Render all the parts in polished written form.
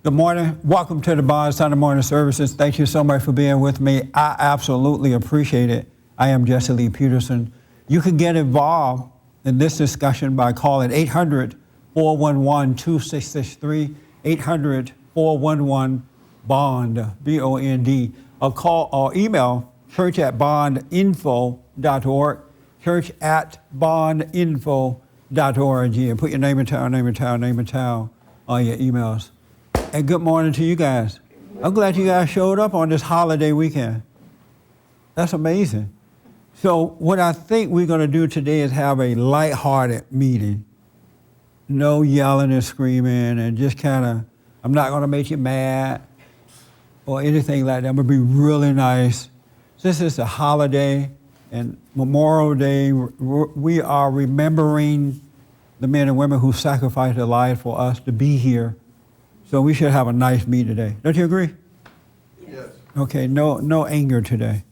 Good morning. Welcome to the Bond Sunday morning services. Thank you so much for being with me. I absolutely appreciate it. I am Lee Peterson. You can get involved in this discussion by calling 800-411-2663, 800-411-BOND, B-O-N-D, or call or email church@bondinfo.org, church@bondinfo.org, and put your name in town on your emails. And good morning to you guys. I'm glad you guys showed up on this holiday weekend. That's amazing. So what I think we're going to do today is have a lighthearted meeting. No yelling and screaming and just kind of, I'm not going to make you mad or anything like that. I'm going to be really nice. This is a holiday and Memorial Day. We are remembering the men and women who sacrificed their lives for us to be here. So we should have a nice meeting today. Don't you agree? Yes. Okay, no anger today.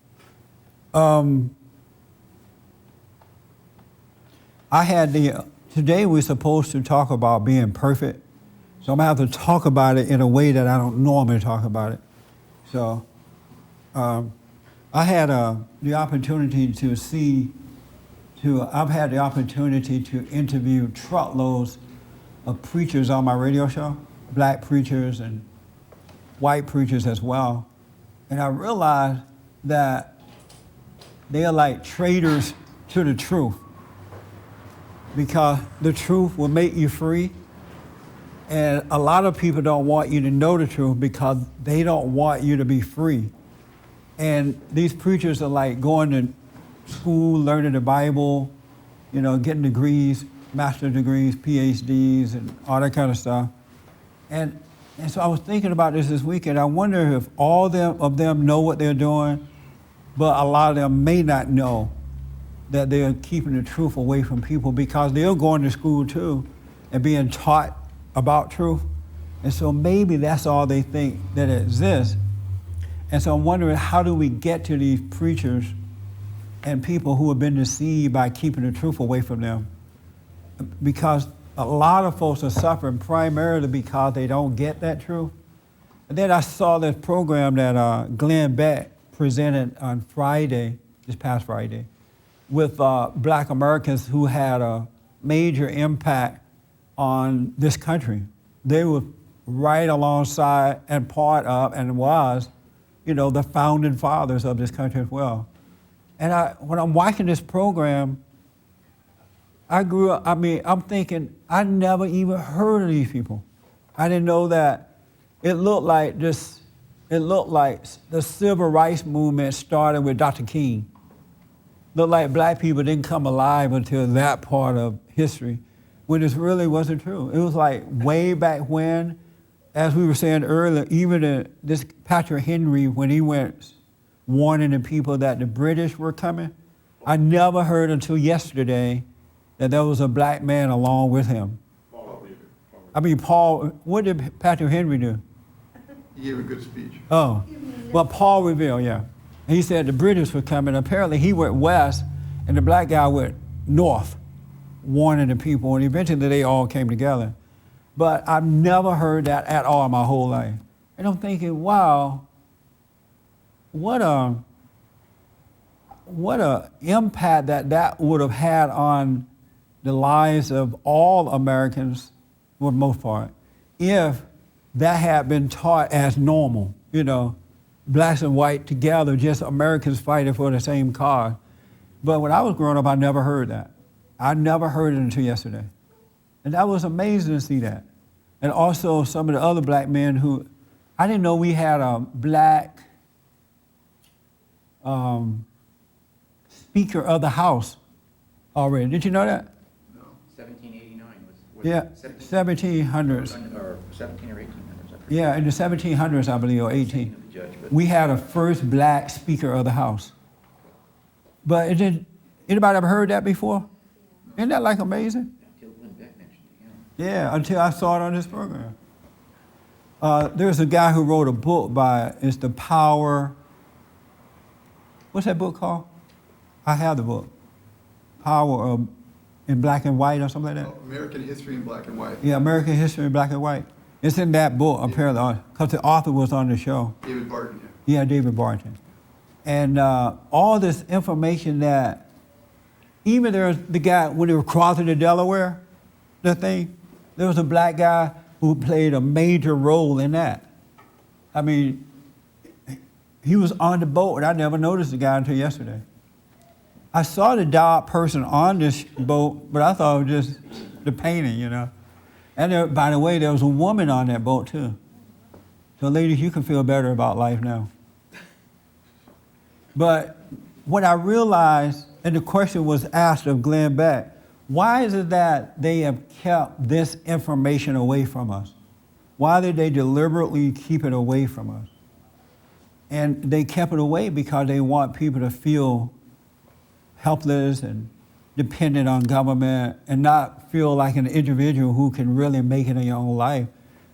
Today we're supposed to talk about being perfect. So I'm gonna have to talk about it in a way that I don't normally talk about it. So I had the opportunity I've had the opportunity to interview truckloads of preachers on my radio show. Black preachers and white preachers as well. And I realized that they are like traitors to the truth because the truth will make you free. And a lot of people don't want you to know the truth because they don't want you to be free. And these preachers are like going to school, learning the Bible, getting degrees, master's degrees, PhDs, and all that kind of stuff. And so I was thinking about this weekend. I wonder if all of them know what they're doing, but a lot of them may not know that they're keeping the truth away from people because they're going to school too and being taught about truth. And so maybe that's all they think that exists. And so I'm wondering, how do we get to these preachers and people who have been deceived by keeping the truth away from them? Because a lot of folks are suffering primarily because they don't get that truth. And then I saw this program that Glenn Beck presented on this past Friday, with Black Americans who had a major impact on this country. They were right alongside and part of and was, the founding fathers of this country as well. And when I'm watching this program, I'm thinking, I never even heard of these people. I didn't know that it looked like the civil rights movement started with Dr. King. Looked like black people didn't come alive until that part of history, when this really wasn't true. It was like way back when, as we were saying earlier, even this Patrick Henry, when he went warning the people that the British were coming, I never heard until yesterday that there was a black man along with him. Paul, what did Patrick Henry do? He gave a good speech. Oh, well, Paul Revere, yeah. He said the British were coming. Apparently he went west and the black guy went north, warning the people, and eventually they all came together. But I've never heard that at all in my whole life. And I'm thinking, wow, what a impact that would have had on the lives of all Americans, for the most part, if that had been taught as normal, blacks and white together, just Americans fighting for the same cause. But when I was growing up, I never heard that. I never heard it until yesterday. And that was amazing to see that. And also some of the other black men who, I didn't know we had a black Speaker of the House already. Did you know that? 1789 was Yeah, 1700s. Or 17 or 1800s. Yeah, in the 1700s, I believe, or 18. We had a first black Speaker of the House. But anybody ever heard that before? Isn't that like amazing? Until Glenn Beck mentioned it, Yeah, until I saw it on this program. There's a guy who wrote a book it's The Power. What's that book called? I have the book. Power of in black and white or something like that? American History in Black and White. Yeah, American History in Black and White. It's in that book, apparently, because the author was on the show. David Barton, Yeah, David Barton. And all this information that, even there's the guy, when they were crossing the Delaware, the thing, there was a black guy who played a major role in that. I mean, he was on the boat, and I never noticed the guy until yesterday. I saw the dark person on this boat, but I thought it was just the painting, you know. And there, by the way, there was a woman on that boat too. So ladies, you can feel better about life now. But what I realized, and the question was asked of Glenn Beck, why is it that they have kept this information away from us? Why did they deliberately keep it away from us? And they kept it away because they want people to feel helpless and dependent on government and not feel like an individual who can really make it in your own life.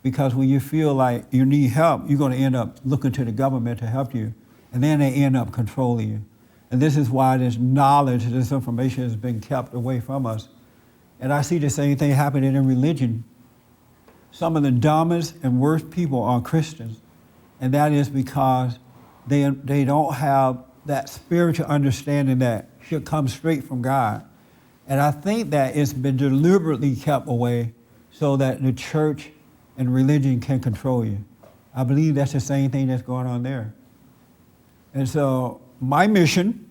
Because when you feel like you need help, you're going to end up looking to the government to help you. And then they end up controlling you. And this is why this knowledge, this information has been kept away from us. And I see the same thing happening in religion. Some of the dumbest and worst people are Christians. And that is because they don't have that spiritual understanding that should come straight from God. And I think that it's been deliberately kept away so that the church and religion can control you. I believe that's the same thing that's going on there. And so my mission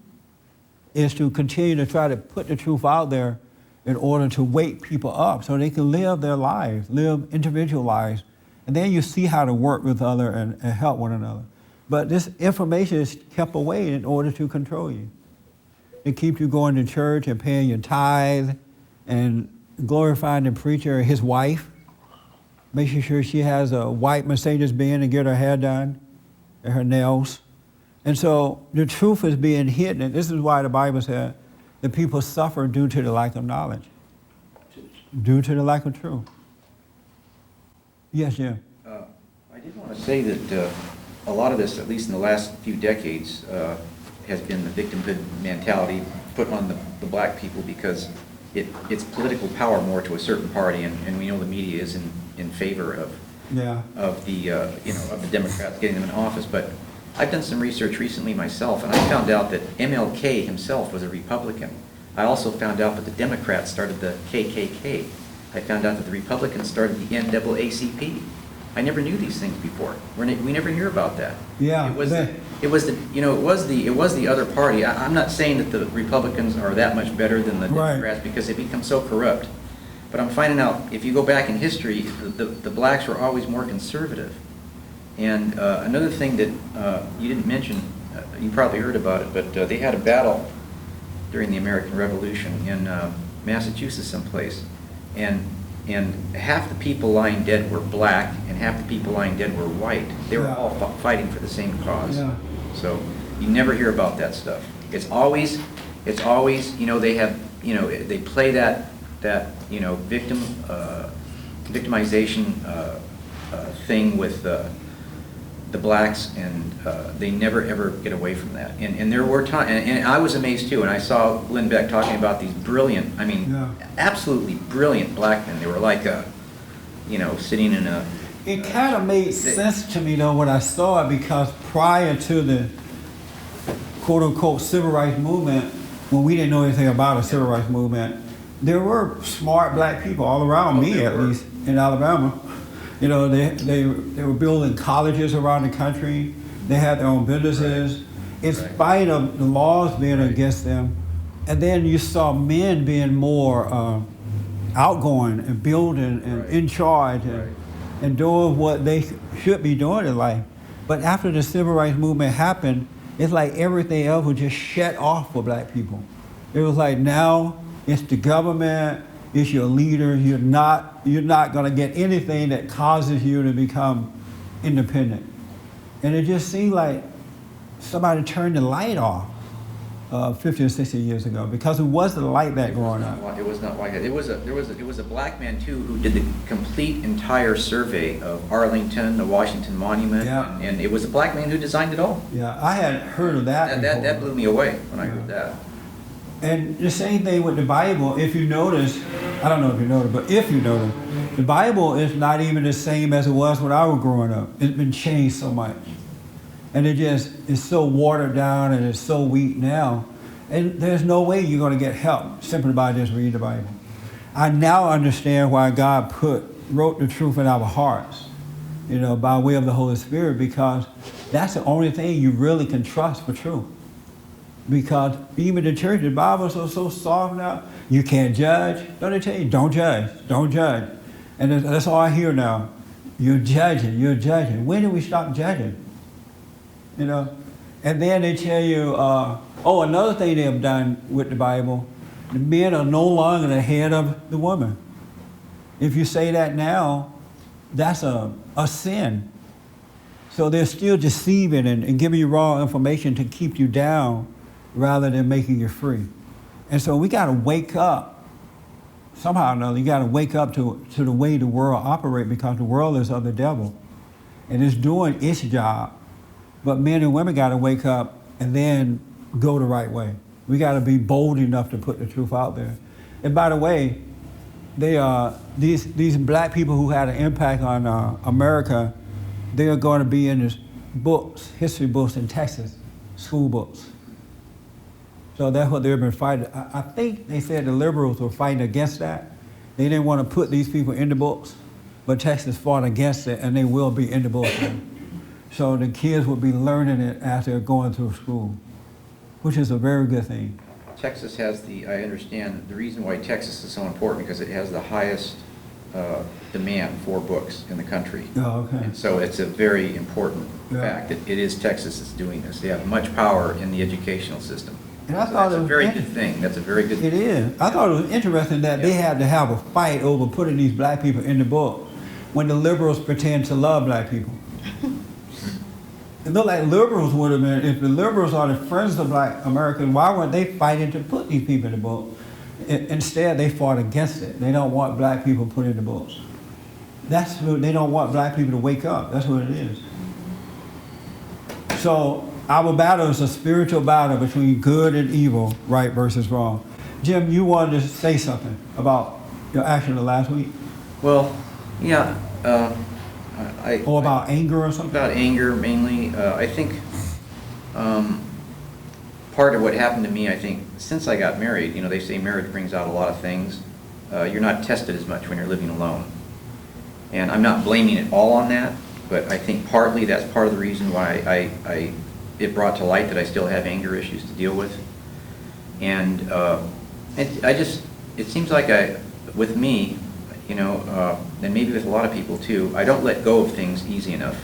is to continue to try to put the truth out there in order to wake people up so they can live their lives, live individual lives. And then you see how to work with others and help one another. But this information is kept away in order to control you. It keeps you going to church and paying your tithe and glorifying the preacher or his wife, making sure she has a white Mercedes-Benz to get her hair done and her nails. And so the truth is being hidden. And this is why the Bible said that people suffer due to the lack of knowledge, due to the lack of truth. Yes, Jim. I did want to say that a lot of this, at least in the last few decades, has been the victimhood mentality put on the black people because it's political power more to a certain party, and we know the media is in favor of the Democrats getting them in office. But I've done some research recently myself, and I found out that MLK himself was a Republican. I also found out that the Democrats started the KKK. I found out that the Republicans started the NAACP. I never knew these things before. We never hear about that. Yeah. It was the other party. I'm not saying that the Republicans are that much better than the Democrats because they become so corrupt. But I'm finding out if you go back in history, the blacks were always more conservative. And another thing that you didn't mention, you probably heard about it, but they had a battle during the American Revolution in Massachusetts someplace. And half the people lying dead were black, and half the people lying dead were white. They were all fighting for the same cause. Yeah. So you never hear about that stuff. It's always, they have, they play that victimization thing with the blacks, and they never ever get away from that. And there were times, and I was amazed too, and I saw Glenn Beck talking about these brilliant, absolutely brilliant black men. They were like, sitting in a... It kind of made sense to me though when I saw it, because prior to the quote-unquote civil rights movement, when we didn't know anything about a civil rights movement, there were smart black people all around me, at least in Alabama. They were building colleges around the country. They had their own businesses, in spite of the laws being against them. And then you saw men being more outgoing and building and in charge and doing what they should be doing in life. But after the civil rights movement happened, it's like everything else was just shut off for black people. It was like now it's the government, it's your leader. You're not going to get anything that causes you to become independent. And it just seemed like somebody turned the light off 50 or 60 years ago, because it wasn't like that growing up. It was not like that. It was a black man too who did the complete entire survey of Arlington, the Washington Monument, and it was a black man who designed it all. Yeah, I hadn't heard of that. That blew me away when I heard that. And the same thing with the Bible. If you notice, I don't know if you notice, but if you notice, the Bible is not even the same as it was when I was growing up. It's been changed so much. And it just is so watered down and it's so weak now. And there's no way you're going to get help simply by just reading the Bible. I now understand why God wrote the truth in our hearts, by way of the Holy Spirit, because that's the only thing you really can trust for truth. Because even the church, the Bible is so soft now, you can't judge. Don't they tell you, don't judge, don't judge. And that's all I hear now. You're judging, you're judging. When do we stop judging? And then they tell you, another thing they have done with the Bible, the men are no longer the head of the woman. If you say that now, that's a sin. So they're still deceiving and giving you wrong information to keep you down rather than making you free. And so we got to wake up. Somehow or another, you got to wake up to the way the world operates, because the world is of the devil. And it's doing its job. But men and women got to wake up and then go the right way. We got to be bold enough to put the truth out there. And by the way, these black people who had an impact on America, they are going to be in the books, history books in Texas, school books. So that's what they've been fighting. I think they said the liberals were fighting against that. They didn't want to put these people in the books, but Texas fought against it, and they will be in the books. So the kids will be learning it as they're going through school, which is a very good thing. Texas has I understand the reason why Texas is so important, because it has the highest demand for books in the country. Oh, okay. And so it's a very important fact that it is Texas that's doing this. They have much power in the educational system. And I thought that's a very good thing. That's a very good thing. It is. I thought it was interesting that they had to have a fight over putting these black people in the book when the liberals pretend to love black people. It looked like liberals would have been, if the liberals are the friends of black Americans, why weren't they fighting to put these people in the book? Instead, they fought against it. They don't want black people put in the books. They don't want black people to wake up. That's what it is. So our battle is a spiritual battle between good and evil, right versus wrong. Jim, you wanted to say something about your action of last week? Well, yeah. Or about anger or something? About anger, mainly. I think part of what happened to me, I think, since I got married, they say marriage brings out a lot of things. You're not tested as much when you're living alone. And I'm not blaming it all on that, but I think partly that's part of the reason why it brought to light that I still have anger issues to deal with. And it seems like with me, and maybe with a lot of people too, I don't let go of things easy enough.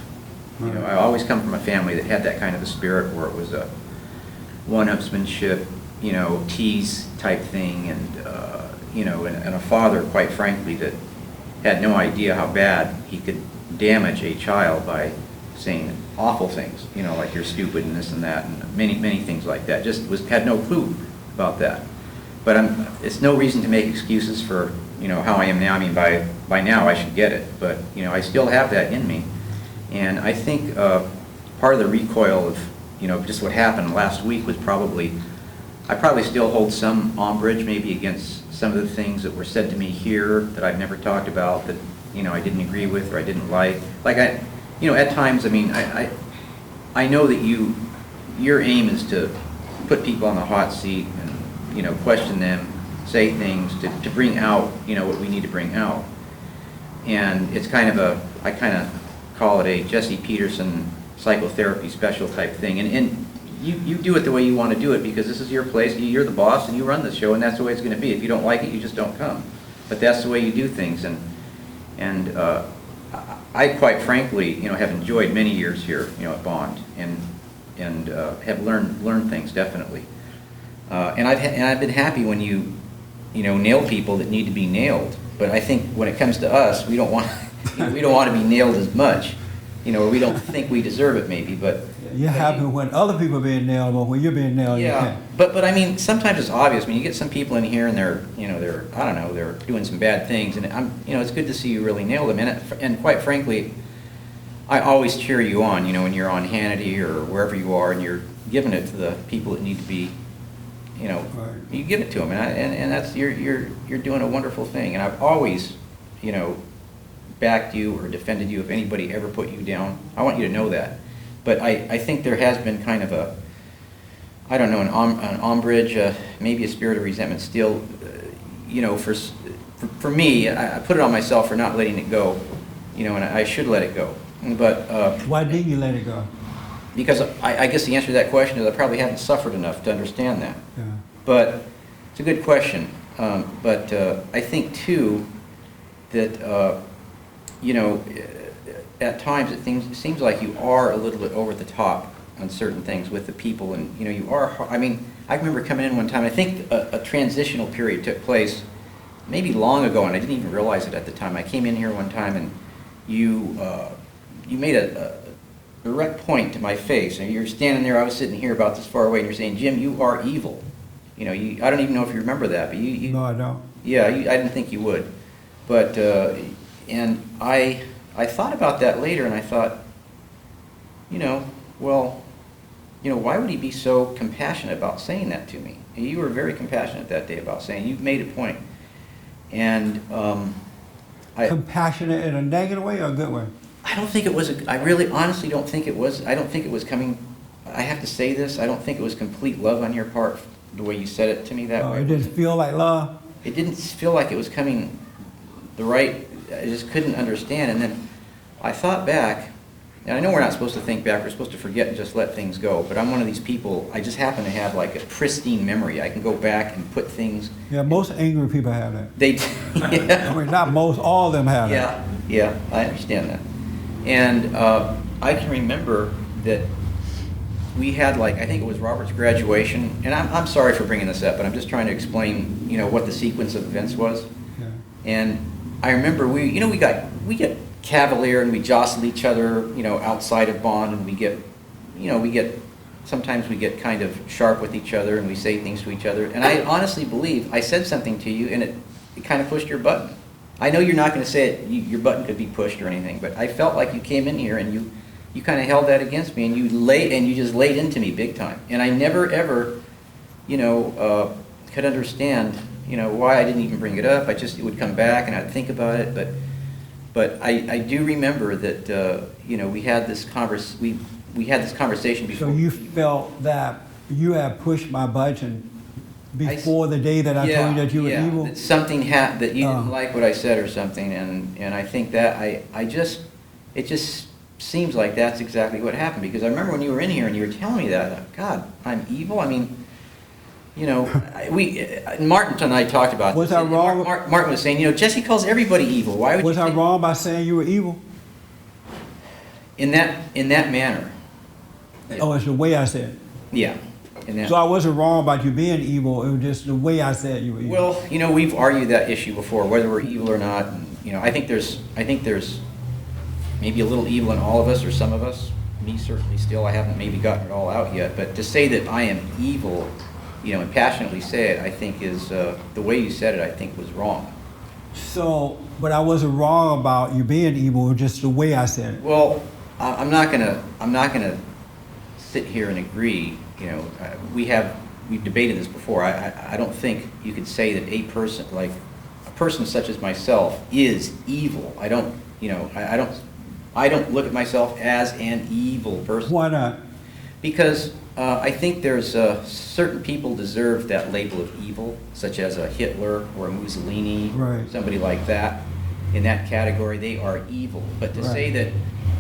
I always come from a family that had that kind of a spirit where it was a one-upsmanship, tease type thing, and and a father, quite frankly, that had no idea how bad he could damage a child by saying awful things, like you're stupid and this and that, and many things like that. Just had no clue about that. But it's no reason to make excuses for how I am now. I mean, by now I should get it, but I still have that in me, and I think part of the recoil of just what happened last week was I probably still hold some umbrage maybe against some of the things that were said to me here that I've never talked about, that I didn't agree with or I didn't like. Like at times, I mean, I know that your aim is to put people on the hot seat and question them, say things to bring out what we need to bring out. And it's I kind of call it a Lee Peterson psychotherapy special type thing. And you do it the way you want to do it, because this is your place, you're the boss and you run the show, and that's the way it's going to be. If you don't like it, you just don't come. But that's the way you do things. And I quite frankly have enjoyed many years here at Bond, and have learned things definitely. And I've been happy when you nail people that need to be nailed. But I think when it comes to us, we don't want to be nailed as much, or we don't think we deserve it maybe. But you're happy when other people are being nailed, but when you're being nailed, you can't. But I mean, sometimes it's obvious. I mean, you get some people in here and they're I don't know, they're doing some bad things, and it's good to see you really nail them. And quite frankly, I always cheer you on. When you're on Hannity or wherever you are, and you're giving it to the people that need to be Right. you give it to them, and that's, you're doing a wonderful thing. And I've always, backed you or defended you if anybody ever put you down. I want you to know that. But I think there has been kind of a, I don't know, an umbrage, maybe a spirit of resentment still, for me, I put it on myself for not letting it go, and I should let it go. But Why didn't you let it go? because I guess the answer to that question is I probably haven't suffered enough to understand that. Yeah. But it's a good question. But I think too that at times it seems like you are a little bit over the top on certain things with the people, and you are. I mean, I remember coming in one time. I think a transitional period took place maybe long ago, and I didn't even realize it at the time. I came in here one time, and you made a direct point to my face, and you're standing there. I was sitting here about this far away, and you're saying, "Jim, you are evil." I don't even know if you remember that, but you. No, I don't. Yeah, I didn't think you would, but and I thought about that later, and I thought, why would he be so compassionate about saying that to me? And you were very compassionate that day about saying, you made a point. And Compassionate in a negative way or a good way? I don't think it was, I really honestly don't think it was, I don't think it was coming, I have to say this, I don't think it was complete love on your part, the way you said it to me that way. It didn't feel like love? It didn't feel like it was coming the right, I just couldn't understand. And then I thought back, and I know we're not supposed to think back, we're supposed to forget and just let things go, but I'm one of these people, I just happen to have like a pristine memory. I can go back and put things. Yeah, most angry people have that. They, yeah. I mean, not most, all of them have that. Yeah, I understand that. And I can remember that we had I think it was Robert's graduation, and I'm sorry for bringing this up, but I'm just trying to explain, what the sequence of events was. Yeah. And I remember we get cavalier and we jostle each other, outside of bond, and sometimes we get kind of sharp with each other and we say things to each other. And I honestly believe I said something to you and it kind of pushed your button. I know you're not going to say it, your button could be pushed or anything, but I felt like you came in here and you kind of held that against me and you just laid into me big time. And I never ever, could understand, why I didn't even bring it up. It would come back and I'd think about it, but I do remember that we had this conversation before. So you felt that you had pushed my button before the day that I told you that you were evil? That something that you didn't like what I said or something, and I think that it just seems like that's exactly what happened, because I remember when you were in here and you were telling me that, I thought, God, I'm evil? I mean, Martin and I talked about Was this. I wrong? Martin was saying, Jesse calls everybody evil. Why would Was you I think wrong by saying you were evil? in that manner? Oh, it's the way I said it. Yeah. In that. So I wasn't wrong about you being evil, it was just the way I said you were evil. Well, we've argued that issue before, whether we're evil or not. And, I think there's maybe a little evil in all of us, or some of us. Me certainly still. I haven't maybe gotten it all out yet. But to say that I am evil, and passionately say it, I think is the way you said it. I think was wrong. So, but I wasn't wrong about you being evil, it was just the way I said it. Well, I'm not gonna sit here and agree. We've debated this before. I don't think you could say that a person such as myself is evil. I don't look at myself as an evil person. Why not? Because I think there's certain people deserve that label of evil, such as a Hitler or a Mussolini, Right. somebody like that. In that category, they are evil. But to Right. say that,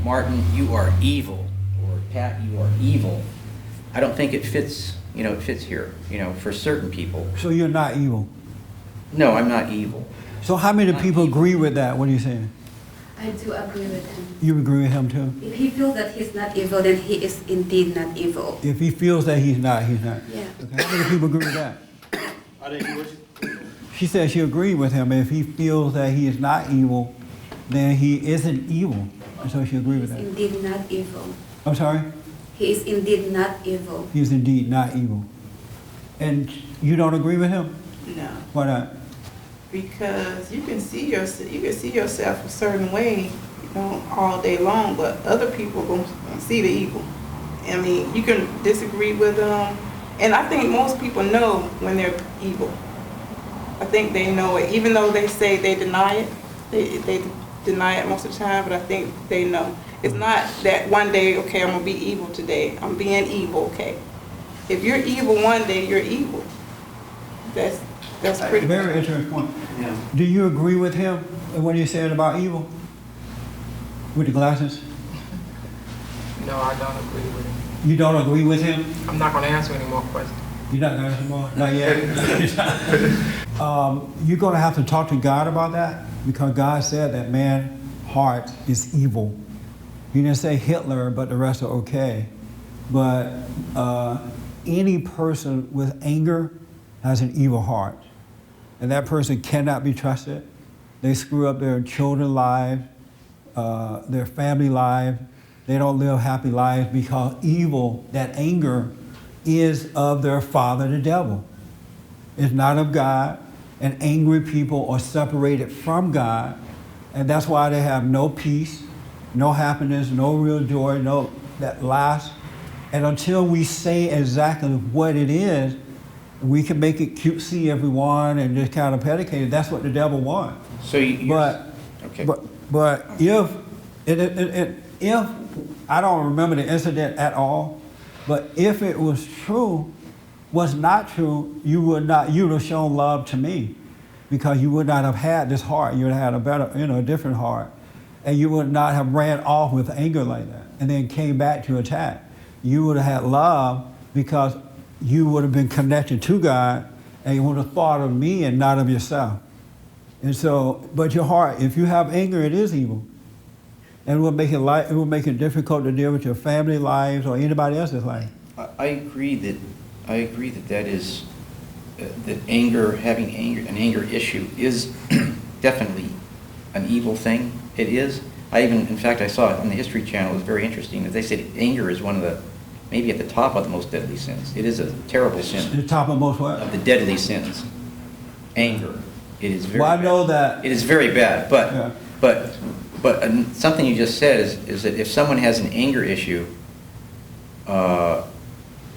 Martin, you are evil, or Pat, you are evil, I don't think it fits. It fits here. For certain people. So you're not evil. No, I'm not evil. So how many Not people evil. agree with that? What are you saying? I do agree with him. You agree with him too? If he feels that he's not evil, then he is indeed not evil. If he feels that he's not, he's not. Yeah. Okay. How many people agree with that? I didn't hear what you. She said she agreed with him. If he feels that he is not evil, then he isn't evil. And so she agreed with He is that. indeed not evil. I'm sorry? He is indeed not evil. He is indeed not evil. And you don't agree with him? No, Why not? because you can see yourself a certain way, all day long, but other people gonna see the evil. I mean, you can disagree with them, And I think most people know when they're evil. I think they know it, even though they say they deny it. They deny it most of the time, but I think they know. It's not that one day, okay, I'm gonna be evil today. I'm being evil, okay. If you're evil one day, you're evil. That's pretty. Very interesting point. Yeah. Do you agree with him when he said about evil? With the glasses? No, I don't agree with him. You don't agree with him? I'm not going to answer any more questions. You're not gonna answer more? Not yet? You're gonna have to talk to God about that, because God said that man's heart is evil. He didn't say Hitler, but the rest are okay. But any person with anger has an evil heart. And that person cannot be trusted. They screw up their children's lives, their family lives. They don't live happy lives because evil, that anger, is of their father, the devil. It's not of God. And angry people are separated from God. And that's why they have no peace, no happiness, no real joy, no that lasts. And until we say exactly what it is, we can make it cutesy, everyone, and just kind of predicate it. That's what the devil wants. So But okay. but if if I don't remember the incident at all, but if it was true, was not true, you would have shown love to me, because you would not have had this heart. You would have had a better, a different heart, and you would not have ran off with anger like that, and then came back to attack. You would have had love because you would have been connected to God, and you would have thought of me and not of yourself. And so, but your heart, if you have anger, it is evil. And it will make it difficult to deal with your family lives or anybody else's life. I agree that that is that anger, having an anger issue is definitely an evil thing. It is. In fact, I saw it on the History Channel. It was very interesting that they said anger is one of the, maybe at the top of the most deadly sins. It is a terrible sin. The top of most what? Of the deadly sins. Anger. It is very Well, I bad. know that. It is very bad, but Yeah. but something you just said is that if someone has an anger issue,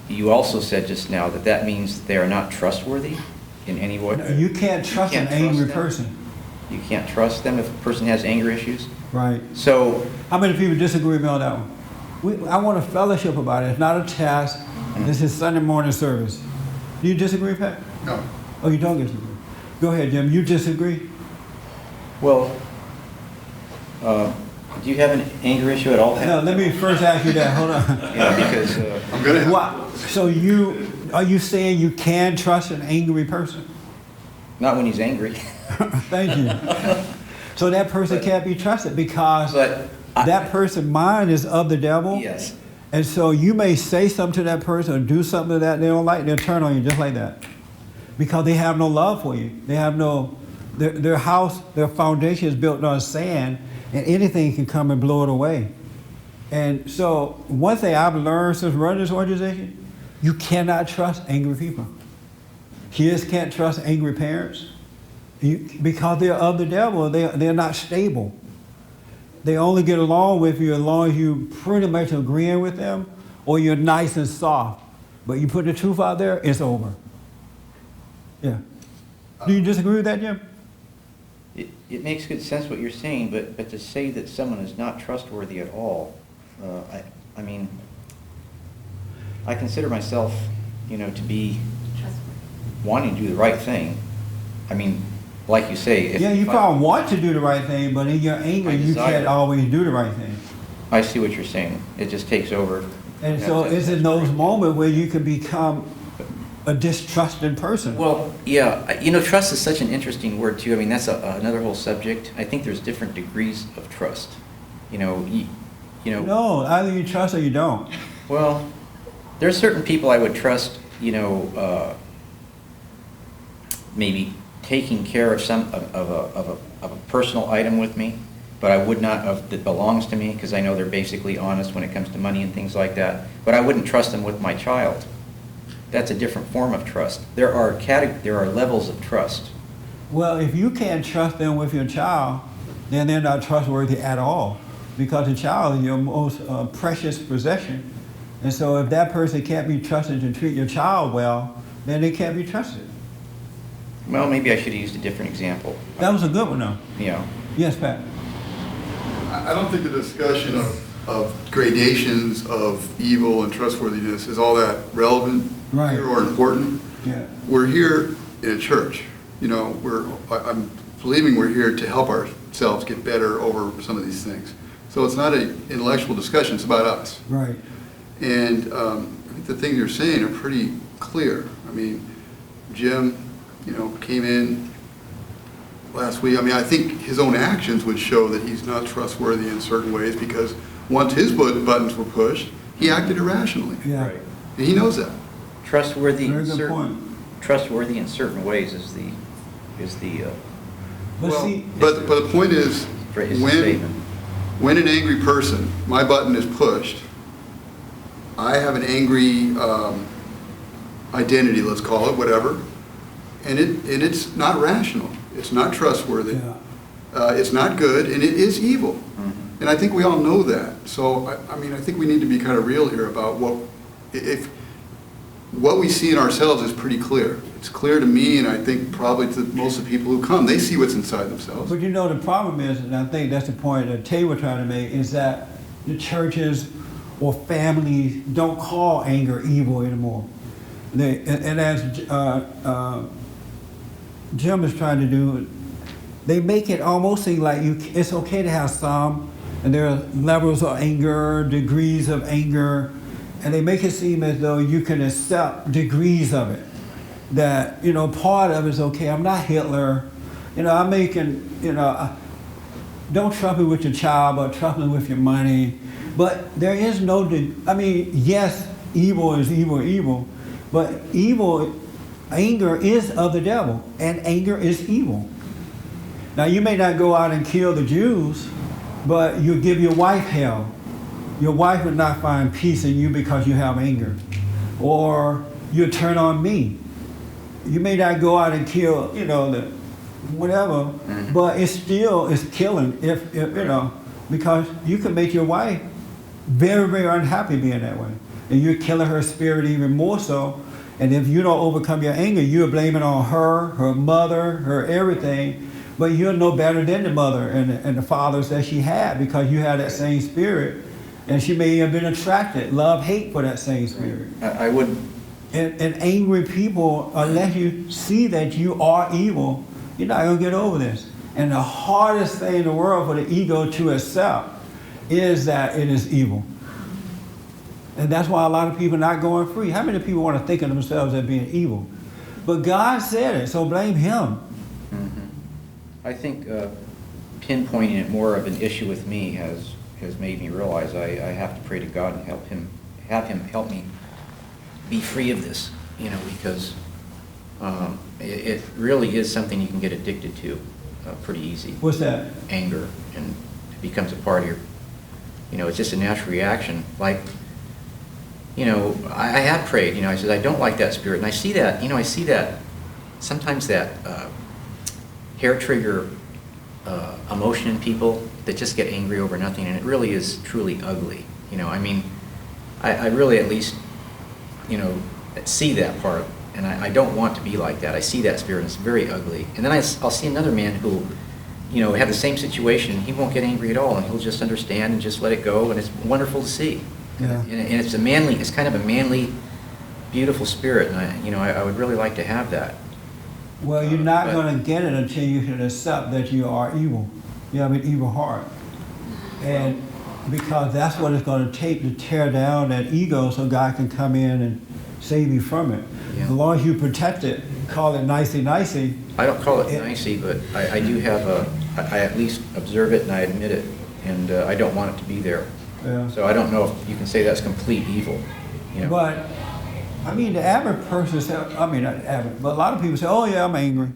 you also said just now that means they are not trustworthy in any way. You can't trust an angry them. person. You can't trust them if a person has anger issues. Right. So How many people disagree with me on that one? I want a fellowship about it. It's not a test. This is Sunday morning service. Do you disagree, Pat? No. Oh, you don't disagree. Go ahead, Jim. You disagree? well, do you have an anger issue at all? No, let me first ask you that. Hold on. Yeah, because I'm gonna have. What? So are you saying you can trust an angry person? not when he's angry. Thank you. So that person can't be trusted because But that person's mind is of the devil. yes. And so you may say something to that person or do something that they don't like, they'll turn on you just like that. Because they have no love for you. They have their house, their foundation is built on sand, and anything can come and blow it away. And so one thing I've learned since running this organization, you cannot trust angry people. Kids can't trust angry parents because they're of the devil. They're not stable. They only get along with you as long as you pretty much agreeing with them or you're nice and soft. But you put the truth out there, it's over. Yeah. Do you disagree with that, Jim? It makes good sense what you're saying, but to say that someone is not trustworthy at all, I mean, I consider myself, to be wanting to do the right thing. I mean, like you say, Yeah, you if probably want to do the right thing, but in your anger, I you desire can't it. always do the right thing. I see what you're saying. It just takes over. And so it's in those moments where you can become a distrusting person. Well, yeah, trust is such an interesting word too. I mean, that's another whole subject. I think there's different degrees of trust. No, either you trust or you don't. Well, there's certain people I would trust, maybe taking care of of a personal item with me, but I would not that belongs to me because I know they're basically honest when it comes to money and things like that. But I wouldn't trust them with my child. That's a different form of trust. There are levels of trust. Well, if you can't trust them with your child, then they're not trustworthy at all, because the child is your most precious possession, And so if that person can't be trusted to treat your child well, then they can't be trusted. Well, maybe I should have used a different example. That was a good one, though. You know, Yes, Pat. I don't think the discussion of gradations of evil and trustworthiness is all that relevant Right. here or important. Yeah. We're here in a church. You know, I'm believing we're here to help ourselves get better over some of these things. So it's not an intellectual discussion, it's about us. Right. And I think the things you're saying are pretty clear. I mean, Jim, you know, came in last week. I mean, I think his own actions would show that he's not trustworthy in certain ways because once his buttons were pushed, he acted irrationally. Yeah. Right. And he knows that. trustworthy Very in good certain, point. trustworthy in certain ways is the But Well, see, but the point is, is the when statement. an angry person, my button is pushed, I have an angry identity, let's call it, whatever, and it's not rational. It's not trustworthy. yeah. It's not good, and it is evil. Mhm. And I think we all know that. So, I mean, I think we need to be kind of real here about what we see in ourselves is pretty clear. It's clear to me, and I think probably to most of the people who come, they see what's inside themselves. But you know, the problem is, and I think that's the point that Tay was trying to make, is that the churches or families don't call anger evil anymore. And as Jim is trying to do, they make it almost seem like it's okay to have some, and there are levels of anger, degrees of anger, and they make it seem as though you can accept degrees of it. That, you know, part of it is okay, I'm not Hitler, you know, I'm making, you know, don't trust me with your child, but trust me with your money. But there is no, I mean, yes, evil is evil, but anger is of the devil, and anger is evil. Now, you may not go out and kill the Jews, but you give your wife hell. Your wife would not find peace in you because you have anger. Or you turn on me. You may not go out and kill, you know, whatever, but it's still killing if you know, because you can make your wife very, very unhappy being that way. And you're killing her spirit even more so. And if you don't overcome your anger, you're blaming on her mother, her everything. But you're no better than the mother and the fathers that she had because you had that same spirit. And she may have been attracted, love, hate for that same spirit. I would, And angry people, unless you see that you are evil, you're not going to get over this. And the hardest thing in the world for the ego to accept is that it is evil. And that's why a lot of people are not going free. How many people want to think of themselves as being evil? But God said it, so blame Him. I think pinpointing it more of an issue with me has made me realize I have to pray to God and have Him help me be free of this, you know, because it really is something you can get addicted to pretty easy. What's that? Anger, and it becomes a part of your, you know, it's just a natural reaction. Like, you know, I have prayed, you know, I said, I don't like that spirit. And I see that, you know, sometimes that hair trigger emotion in people that just get angry over nothing, and it really is truly ugly. You know, I mean, I really at least, you know, see that part, and I don't want to be like that. I see that spirit, and it's very ugly. And then I'll see another man who, you know, have the same situation. He won't get angry at all, and he'll just understand and just let it go, and it's wonderful to see. Yeah. And it's kind of a manly, beautiful spirit, and I would really like to have that. Well, you're not But- going to get it until you can accept that you are evil. You have an evil heart. And because that's what it's going to take to tear down that ego so God can come in and save you from it. Yeah. As long as you protect it, call it nicey-nicey. I don't call it It- nicey, but I do have I at least observe it and I admit it, and I don't want it to be there. Yeah. So I don't know if you can say that's complete evil, you know. But, I mean, the average person says, I mean, not average, but a lot of people say, oh yeah, I'm angry.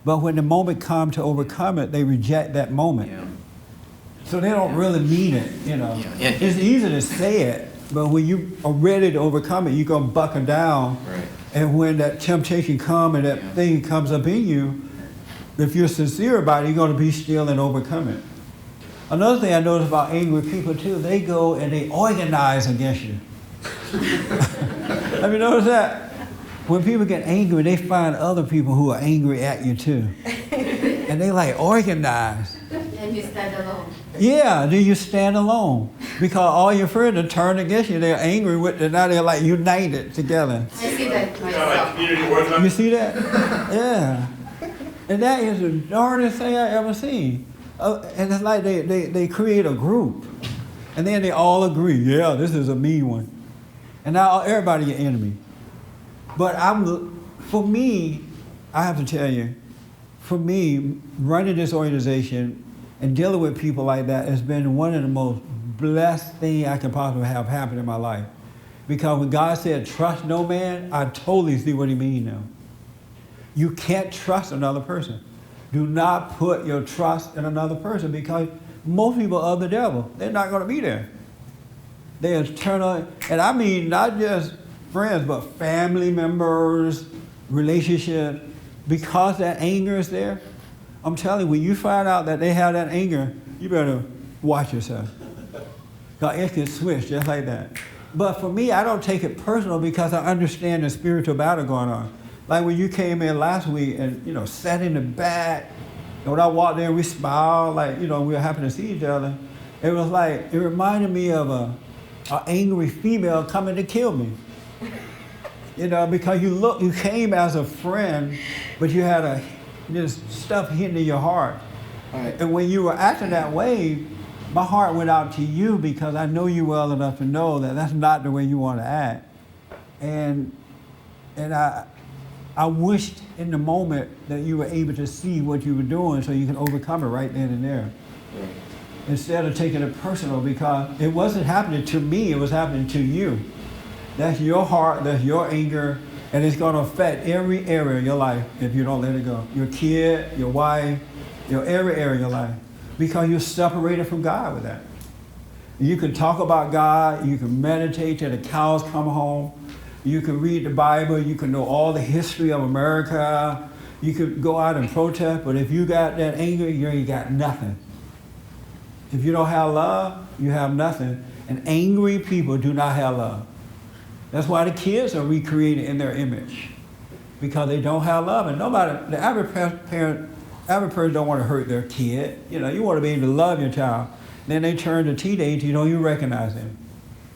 But when the moment comes to overcome it, they reject that moment. Yeah. So they don't really mean it, you know. Yeah. It's easy to say it, but when you are ready to overcome it, you're going to buckle down. Right. And when that temptation comes and that Yeah. thing comes up in you, if you're sincere about it, you're going to be still and overcome it. Another thing I notice about angry people too, they go and they organize against you. Have you noticed that? When people get angry, they find other people who are angry at you too. And they like organize. And you stand alone. Yeah, then you stand alone. Because all your friends are turned against you. They're angry with you. Now they're like united together. I see that Kind of like myself. community work. You see that? Yeah. And that is the darndest thing I ever seen. And it's like they create a group. And then they all agree, yeah, this is a mean one. And now everybody your enemy. But for me, I have to tell you, for me, running this organization and dealing with people like that has been one of the most blessed things I can possibly have happen in my life. Because when God said, trust no man, I totally see what he means now. You can't trust another person. Do not put your trust in another person because most people are the devil. They're not going to be there. They turn on, and I mean not just friends, but family members, relationships. Because that anger is there, I'm telling you, when you find out that they have that anger, you better watch yourself. Because it can switch just like that. But for me, I don't take it personal because I understand the spiritual battle going on. Like when you came in last week and, sat in the back, and when I walked in, we smiled, like, we were happy to see each other. It was like, it reminded me of an angry female coming to kill me. Because you came as a friend, but you had this stuff hidden in your heart. Right. And when you were acting that way, my heart went out to you because I know you well enough to know that that's not the way you want to act. And I wished in the moment that you were able to see what you were doing so you can overcome it right then and there. Right. Instead of taking it personal, because it wasn't happening to me, it was happening to you. That's your heart, that's your anger, and it's going to affect every area of your life if you don't let it go. Your kid, your wife, every area of your life. Because you're separated from God with that. You can talk about God, you can meditate till the cows come home, you can read the Bible, you can know all the history of America, you could go out and protest, but if you got that anger, you ain't got nothing. If you don't have love, you have nothing. And angry people do not have love. That's why the kids are recreated in their image. Because they don't have love. And the average parent, average person don't want to hurt their kid. You want to be able to love your child. Then they turn to teenage, you don't even recognize them.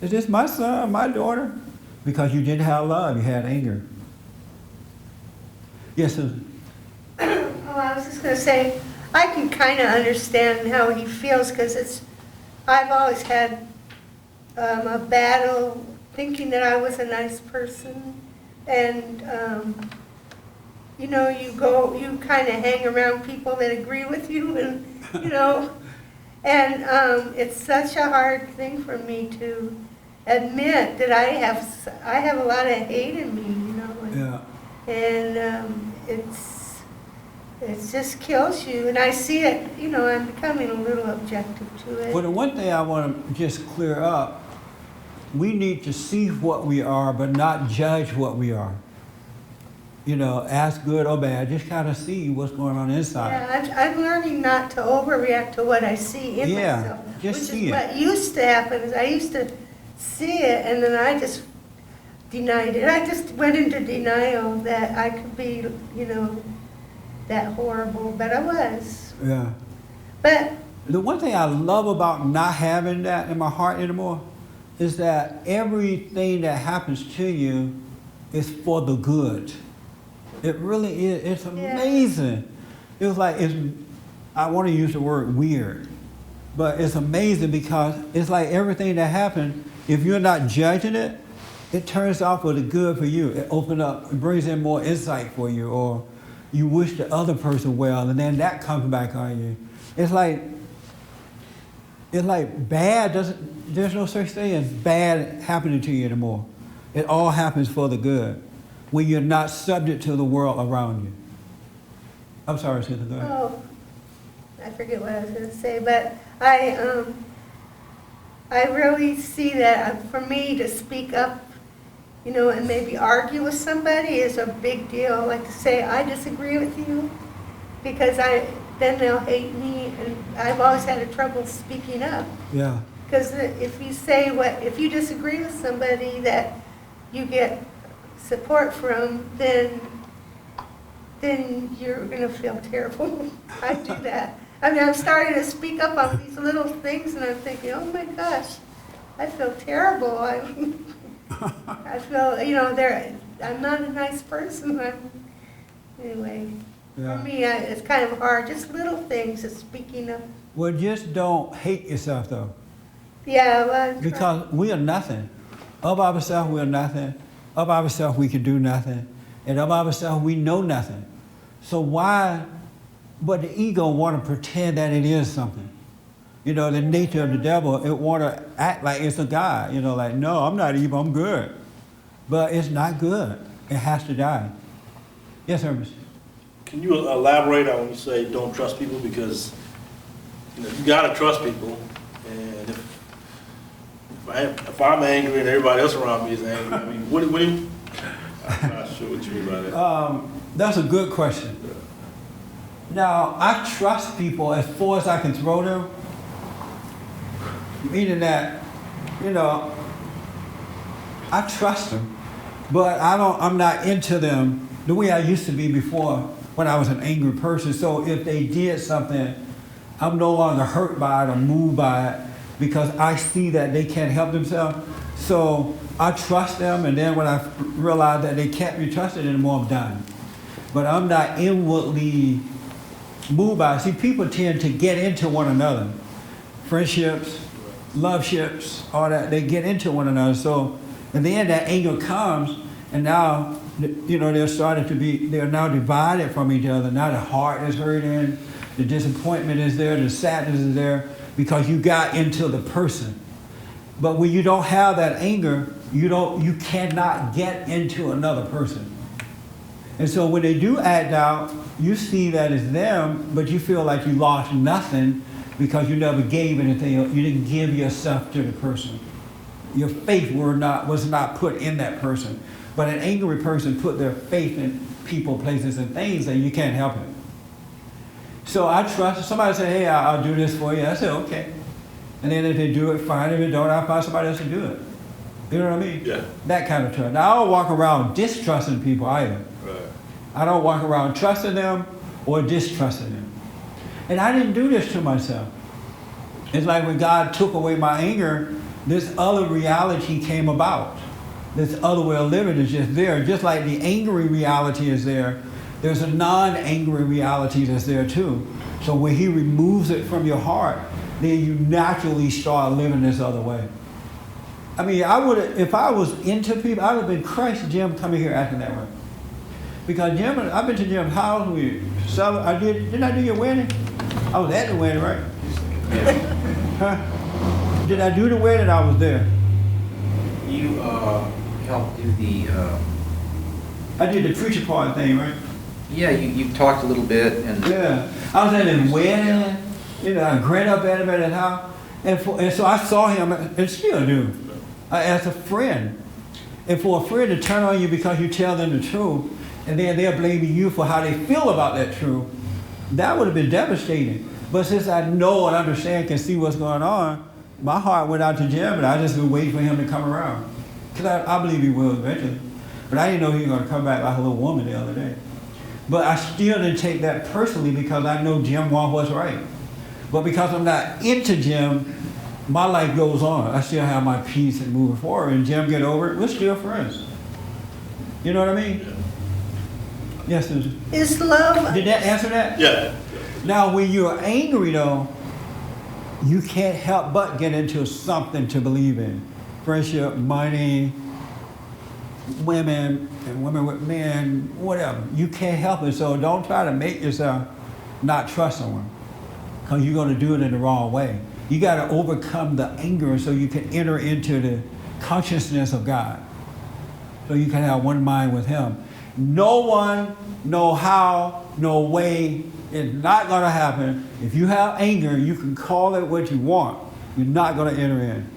Is this my son, my daughter? Because you didn't have love, you had anger. Yes, Susan? Oh, I was just going to say, I can kind of understand how he feels because I've always had a battle thinking that I was a nice person. And, you kind of hang around people that agree with you and, and it's such a hard thing for me to admit that I have a lot of hate in me, Yeah. And it just kills you. And I see it, I'm becoming a little objective to it. Well, the one thing I want to just clear up, we need to see what we are, but not judge what we are. Ask good or bad, just kind of see what's going on inside. Yeah, I'm learning not to overreact to what I see in myself. Just which see is it. what used to happen is I used to see it and then I just denied it. I just went into denial that I could be, that horrible, but I was. Yeah. But The one thing I love about not having that in my heart anymore is that everything that happens to you is for the good. It really is. It's amazing. It's like, I want to use the word weird, but it's amazing because it's like everything that happens, if you're not judging it, it turns out for the good for you. It opens up, it brings in more insight for you, or you wish the other person well, and then that comes back on you. It's like bad there's no such thing as bad happening to you anymore. It all happens for the good when you're not subject to the world around you. I'm sorry, Susan, go ahead. oh, I forget what I was going to say, but I really see that for me to speak up, and maybe argue with somebody is a big deal. Like to say, I disagree with you, because then they'll hate me, and I've always had trouble speaking up. Yeah. Because if you say if you disagree with somebody that you get support from, then you're gonna feel terrible. I do that. I mean, I'm starting to speak up on these little things, and I'm thinking, oh my gosh, I feel terrible. I feel, you know, I'm not a nice person. Anyway, Yeah. for me, it's kind of hard. Just little things, just speaking up. Well, just don't hate yourself though, Yeah, well, I'm because we are nothing. Of ourselves, we are nothing. Of ourselves, we can do nothing. And of ourselves, we know nothing. So why, but the ego want to pretend that it is something. You know, the nature of the devil, it want to act like it's a God. You know, like, no, I'm not evil, I'm good. But it's not good. It has to die. Yes, Hermes. Can you elaborate on when you say don't trust people? Because, you know, you gotta trust people. And if I'm angry and everybody else around me is angry, I mean, what do you, I'm not sure what you mean by that. That's a good question. Now, I trust people as far as I can throw them, meaning that, you know, I trust them, but I'm not into them the way I used to be before when I was an angry person. So if they did something, I'm no longer hurt by it or moved by it because I see that they can't help themselves. So I trust them, and then when I realize that they can't be trusted anymore, I'm done. But I'm not inwardly moved by it. See, people tend to get into one another. Friendships, love ships, all that, they get into one another. So in the end, that anger comes, and now, you know, they're now divided from each other. Now the heart is hurting, the disappointment is there, the sadness is there, because you got into the person. But when you don't have that anger, you cannot get into another person. And so when they do act out, you see that it's them, but you feel like you lost nothing because you never gave anything. You didn't give yourself to the person. Your faith was not put in that person. But an angry person put their faith in people, places, and things, and you can't help it. So I trust. Somebody say, hey, I'll do this for you. I say, okay. And then if they do it, fine. If they don't, I'll find somebody else to do it. You know what I mean? Yeah. That kind of trust. Now, I don't walk around distrusting people either. Right. I don't walk around trusting them or distrusting them. And I didn't do this to myself. It's like when God took away my anger, this other reality came about. This other way of living is just there. Just like the angry reality is there, there's a non-angry reality that's there too. So when he removes it from your heart, then you naturally start living this other way. I mean, if I was into people, I would have been Christ, Jim coming here acting that way. Because Jim, I've been to Jim's house, didn't I do your wedding? I was at the wedding, right? Huh? Did I do the wedding? I was there. You helped do the, I did the preacher part thing, right? yeah, you talked a little bit and. Yeah. I was at his wedding, you know, I grin up at him at his house. And so I saw him, and still do, as a friend. And for a friend to turn on you because you tell them the truth, and then they're blaming you for how they feel about that truth, that would have been devastating. But since I know and understand, can see what's going on, my heart went out to Jim, and I just been waiting for him to come around. Because I believe he will eventually. But I didn't know he was going to come back like a little woman the other day. But I still didn't take that personally because I know Jim wants what's right. But because I'm not into Jim, my life goes on. I still have my peace and moving forward. And Jim get over it, we're still friends. You know what I mean? Yes, Susan. Is love. Did that answer that? Yeah. Now, when you're angry, though, you can't help but get into something to believe in. Friendship, money, women, and women with men, whatever. You can't help it, so don't try to make yourself not trust someone, because you're going to do it in the wrong way. You got to overcome the anger so you can enter into the consciousness of God, so you can have one mind with Him. No one, no how, no way. It's not going to happen. If you have anger, you can call it what you want. You're not going to enter in.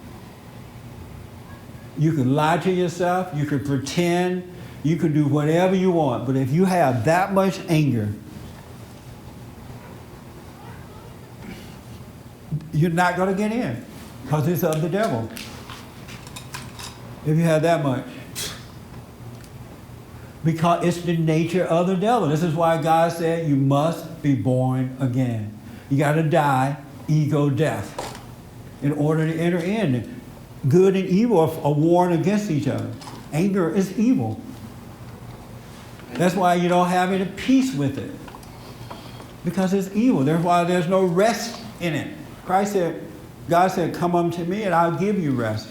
You can lie to yourself. You can pretend. You can do whatever you want. But if you have that much anger, you're not going to get in. because it's of the devil. If you have that much. Because it's the nature of the devil. This is why God said you must be born again. You got to die, ego death, in order to enter in. Good and evil are warring against each other. Anger is evil. That's why you don't have any peace with it. Because it's evil. That's why there's no rest in it. God said, come unto me and I'll give you rest.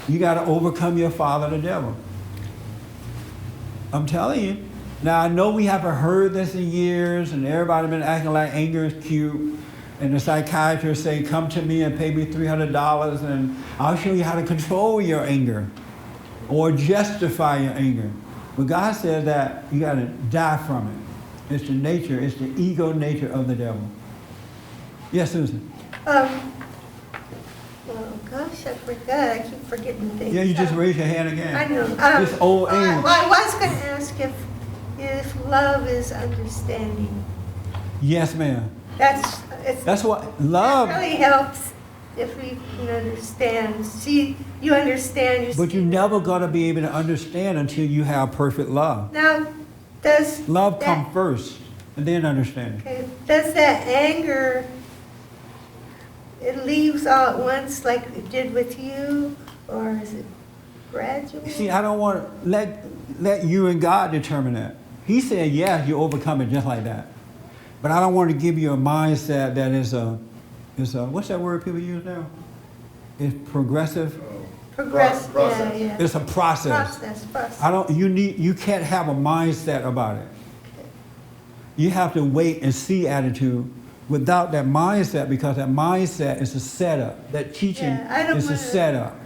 You got to overcome your father, the devil. I'm telling you. Now, I know we haven't heard this in years, and everybody been acting like anger is cute. And the psychiatrists say, come to me and pay me $300, and I'll show you how to control your anger or justify your anger. But God says that you got to die from it. It's the nature, it's the ego nature of the devil. Yes, Susan? Well, gosh, I forgot. I keep forgetting things. Yeah, you just raised your hand again. I know. This old age. Well, I was going to ask if love is understanding. Yes, ma'am. That's what love. That really helps if we can understand. See, you understand. But you're never going to be able to understand until you have perfect love. Now, does Love that, come first, and then understanding. okay, does that anger, it leaves all at once like it did with you, or is it gradual? See, I don't want to let you and God determine that. He said, yeah, you overcome it just like that. But I don't want to give you a mindset that is what's that word people use now? It's progressive. Progress, Process. yeah. It's a process. Process. You can't have a mindset about it. You have to wait and see attitude without that mindset, because that mindset is a setup. That teaching Yeah, I don't is a wanna- setup.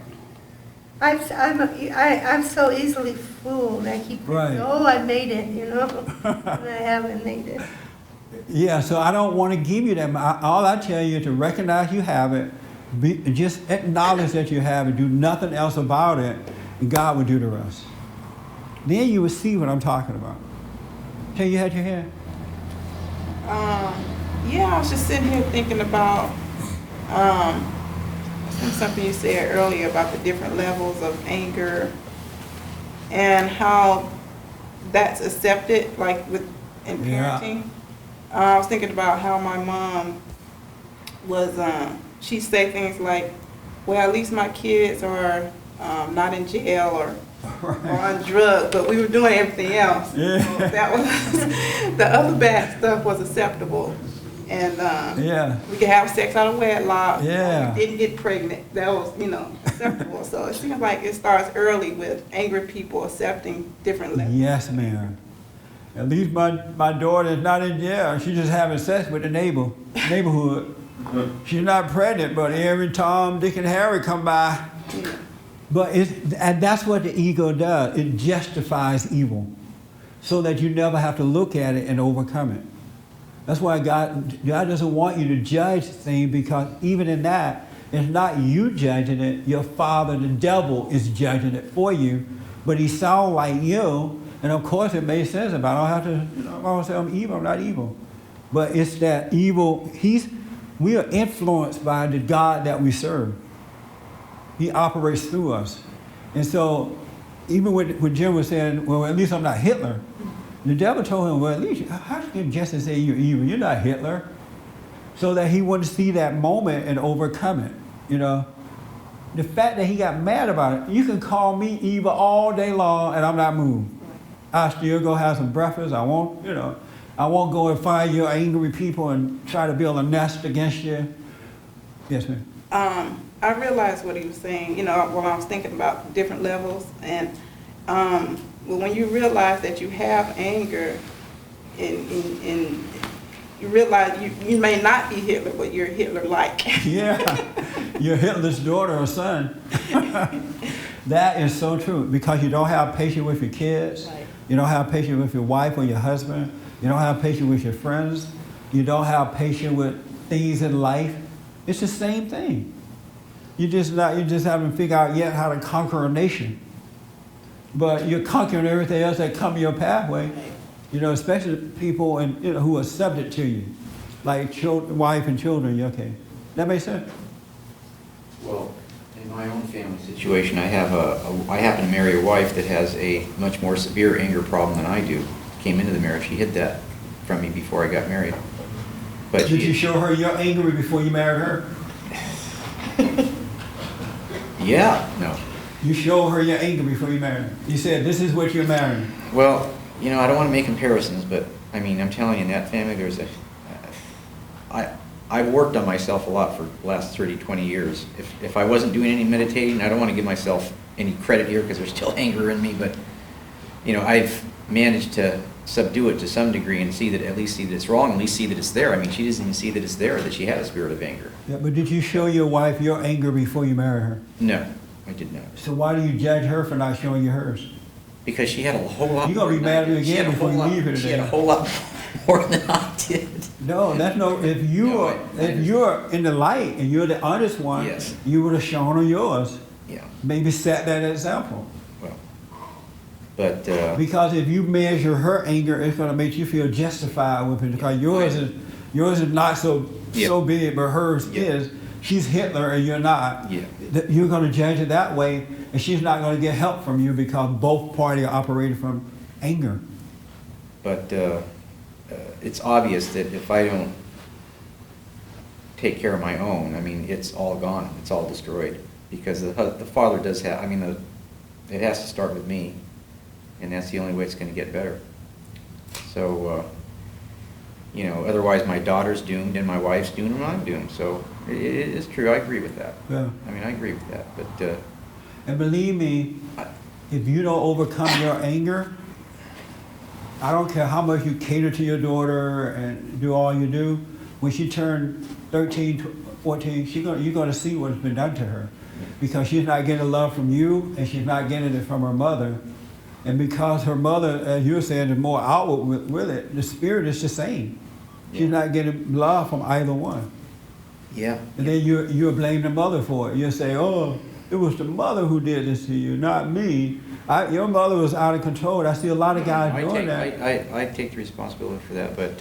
I'm so easily fooled. I keep thinking, Right. oh, I made it, you know, and I haven't made it. Yeah, so I don't want to give you that. All I tell you is to recognize you have it, just acknowledge that you have it, do nothing else about it, and God will do the rest. Then you will see what I'm talking about. Tell you had your hand. Yeah, I was just sitting here thinking about something you said earlier about the different levels of anger and how that's accepted, like in Yeah. parenting. I was thinking about how my mom was, she'd say things like, well, at least my kids are not in jail or on drugs, but we were doing everything else. Yeah. So that was, the other bad stuff was acceptable. And Yeah. we could have sex out of wedlock. Yeah. We didn't get pregnant. That was, acceptable. So it seems like it starts early with angry people accepting different levels. Yes, ma'am. At least my daughter is not in jail. She's just having sex with the neighborhood. She's not pregnant, but every Tom, Dick, and Harry come by. But and that's what the ego does. It justifies evil, so that you never have to look at it and overcome it. That's why God doesn't want you to judge things, because even in that, it's not you judging it. Your father, the devil, is judging it for you. But he sounds like you, and of course it makes sense. If I don't have to, I don't say I'm evil. I'm not evil. But it's that evil. We are influenced by the God that we serve. He operates through us. And so, even when Jim was saying, well, at least I'm not Hitler, the devil told him, well, at least, how can Justice say you're evil? You're not Hitler. So that he wouldn't see that moment and overcome it, The fact that he got mad about it, you can call me evil all day long and I'm not moved. I still go have some breakfast. I won't go and find your angry people and try to build a nest against you. Yes, ma'am. I realized what he was saying, when I was thinking about different levels. And well, when you realize that you have anger, and you realize you may not be Hitler, but you're Hitler-like. Yeah, you're Hitler's daughter or son. That is so true, because you don't have patience with your kids. Right. You don't have patience with your wife or your husband. You don't have patience with your friends. You don't have patience with things in life. It's the same thing. You just haven't figured out yet how to conquer a nation. But you're conquering everything else that come your pathway. Especially people who are subject to you, like wife and children. Okay, that makes sense. Well, in my own family situation, I happen to marry a wife that has a much more severe anger problem than I do. Came into the marriage, she hid that from me before I got married. But Did you show her you're angry before you married her? Yeah, no. You showed her your anger before you married her. You said, this is what you're marrying. Well, you know, I don't want to make comparisons, but I mean, I'm telling you, in that family, there's I've worked on myself a lot for the last 30, 20 years. If I wasn't doing any meditating, I don't want to give myself any credit here because there's still anger in me, but, you know, I've managed to subdue it to some degree and at least see that it's wrong, at least see that it's there. I mean, she doesn't even see that it's there, that she had a spirit of anger. Yeah, but did you show your wife your anger before you married her? No, I did not. So why do you judge her for not showing you hers? Because she had a whole lot You're gonna be more than mad I at me did. She again had a before whole you lot- leave here She had a today. whole lot more than I did. No, that's no, if you're in the light and you're the honest one, Yes. you would have shown her yours. Yeah, Maybe set that example. well, but, Because if you measure her anger, it's gonna make you feel justified with it, because yours is not so Yeah. big, but hers Yeah. is. She's Hitler and you're not. Yeah. You're gonna judge it that way, and she's not gonna get help from you because both parties are operating from anger. but it's obvious that if I don't take care of my own, I mean, it's all gone, it's all destroyed. Because the father does have, I mean, it has to start with me, and that's the only way it's gonna get better. So, you know, otherwise my daughter's doomed, and my wife's doomed, and I'm doomed. So it is true, I agree with that. Yeah. I mean, I agree with that, but, And believe me, if you don't overcome your anger, I don't care how much you cater to your daughter and do all you do, when she turns 13, 14, you're going to see what's been done to her. Because she's not getting love from you, and she's not getting it from her mother. And because her mother, as you were saying, is more outward with it, the spirit is the same. She's not getting love from either one. yeah. And then you blame the mother for it. You say, oh, it was the mother who did this to you, not me. Your mother was out of control. I see a lot of guys doing that. I take the responsibility for that, but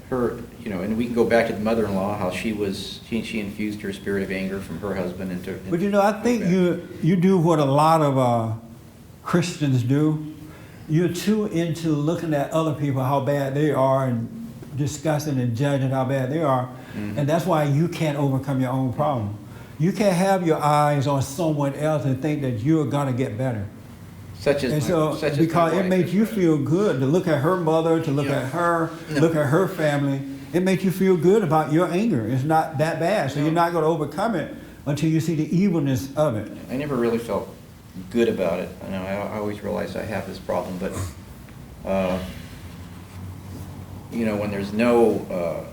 her, you know, and we can go back to the mother-in-law, how she infused her spirit of anger from her husband into. But you know, I think you do what a lot of Christians do. You're too into looking at other people, how bad they are, and discussing and judging how bad they are. Mm-hmm. And that's why you can't overcome your own problem. You can't have your eyes on someone else and think that you're gonna get better. Such as And my, so, such as because my it wife. makes you feel good to look at her mother, to look Yeah. at her, No. look at her family. It makes you feel good about your anger. It's not that bad. So No. you're not going to overcome it until you see the evilness of it. I never really felt good about it. I know I always realized I have this problem, but you know, when there's no,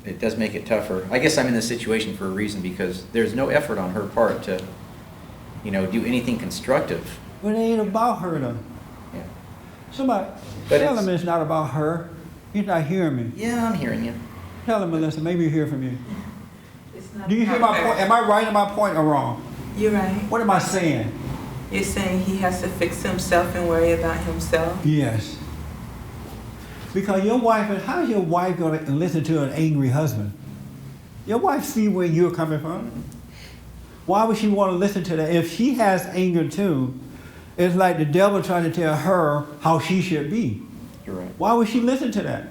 it does make it tougher. I guess I'm in this situation for a reason, because there's no effort on her part to, you know, do anything constructive. But it ain't about her though. Yeah. Somebody But tell it's- him it's not about her. He's not hearing me. Yeah, I'm hearing you. Tell him, Melissa, maybe he'll hear from you. It's not Do you hear my about point? Am I right in my point or wrong? You're right. What am I saying? You're saying he has to fix himself and worry about himself? Yes. Because your wife, how is your wife going to listen to an angry husband? Your wife see where you're coming from. Why would she want to listen to that? If she has anger too, it's like the devil trying to tell her how she should be. You're right. Why would she listen to that?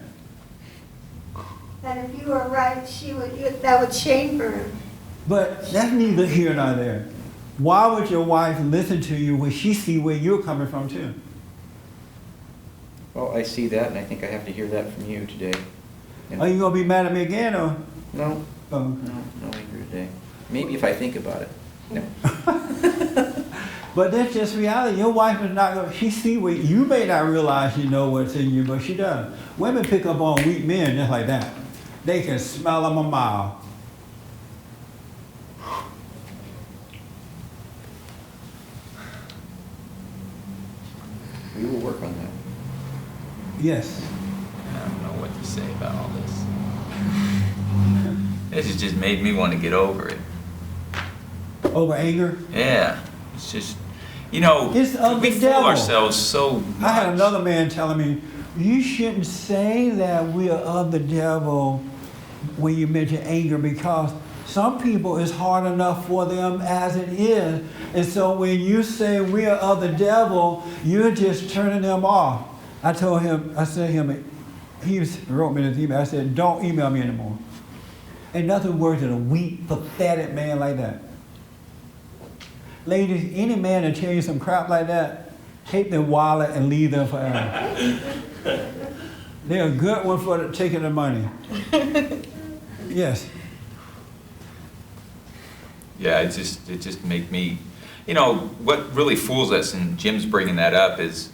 And if you were right, that would shame her. But that's neither here nor there. Why would your wife listen to you when she see where you're coming from too? Well, I see that, and I think I have to hear that from you today. And- Are you going to be mad at me again or? No, Oh. no anger today. Maybe if I think about it. No. But that's just reality. Your wife is not going to, she see what, you may not realize she know what's in you, but she does. Women pick up on weak men just like that. They can smell them a mile. We will work on that. Yes. I don't know what to say about all this. This has just made me want to get over it. Over anger. Yeah, it's just, you know, It's of we the fool devil. ourselves so much. I had another man telling me, you shouldn't say that we are of the devil when you mention anger, because Some people, it's hard enough for them as it is. And so when you say we are of the devil, you're just turning them off. I told him, I said to him, he wrote me this email. I said, don't email me anymore. Ain't nothing worse than a weak, pathetic man like that. Ladies, any man that tell you some crap like that, take their wallet and leave them forever. They're a good one for taking the money. Yes. Yeah, it just make me, what really fools us, and Jim's bringing that up, is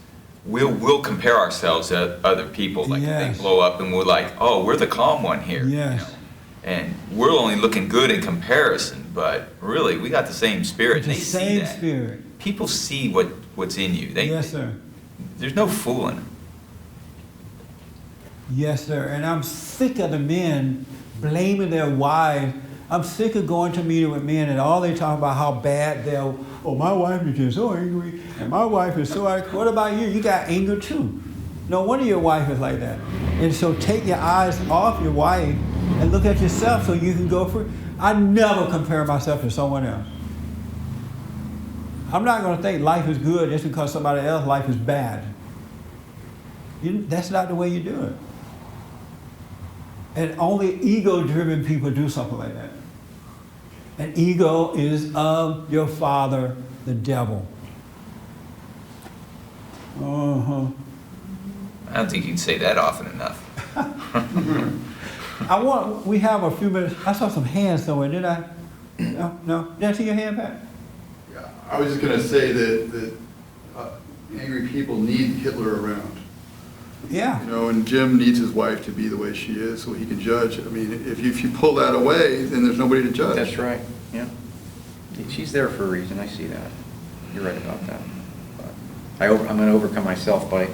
we'll compare ourselves to other people. Like Yes. they blow up and we're like, oh, we're the calm one here. Yes. And we're only looking good in comparison, but really, we got the same spirit. The They see same that. spirit. People see what's in you. Yes, sir. There's no fooling them. Yes, sir. And I'm sick of the men blaming their wives. I'm sick of going to meeting with men and all they talk about how bad they're, oh, my wife is just so angry, and my wife is so angry. What about you? You got anger too. No wonder your wife is like that. And so take your eyes off your wife and look at yourself so you can go for it. I never compare myself to someone else. I'm not going to think life is good just because somebody else's life is bad. That's not the way you do it. And only ego-driven people do something like that. And ego is of your father, the devil. Uh-huh. I don't think you can say that often enough. We have a few minutes. I saw some hands somewhere, did I? No? Did I see your hand, Pat? Yeah, I was just going to say that angry people need Hitler around. Yeah. And Jim needs his wife to be the way she is so he can judge. I mean, if you pull that away, then there's nobody to judge. That's right, yeah. She's there for a reason, I see that. You're right about that. But I'm going to overcome myself by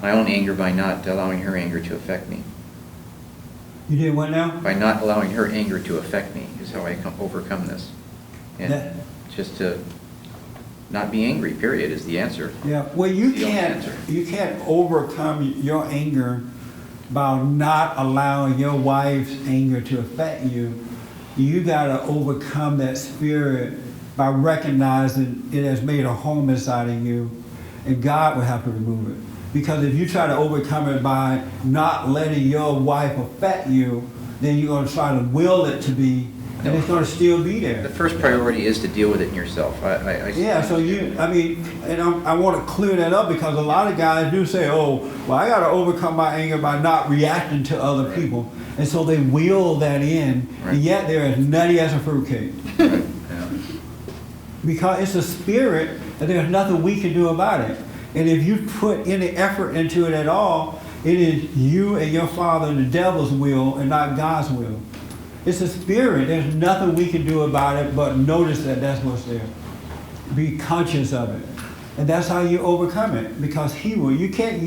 my own anger by not allowing her anger to affect me. You did what now? By not allowing her anger to affect me is how I overcome this. And just to not be angry, period, is the answer. Yeah, well, you The only answer. can't overcome your anger by not allowing your wife's anger to affect you. You got to overcome that spirit by recognizing it has made a home inside of you, and God will have to remove it. Because if you try to overcome it by not letting your wife affect you, then you're going to try to will it to be, and it's going to still be there. The first priority is to deal with it in yourself. Yeah, so I want to clear that up because a lot of guys do say, oh, well, I got to overcome my anger by not reacting to other people. And so they will that in, and yet they're as nutty as a fruitcake. Right. Yeah. Because it's a spirit, and there's nothing we can do about it. And if you put any effort into it at all, it is you and your father and the devil's will and not God's will. It's a spirit. There's nothing we can do about it but notice that that's what's there. Be conscious of it. And that's how you overcome it. Because he will. You can't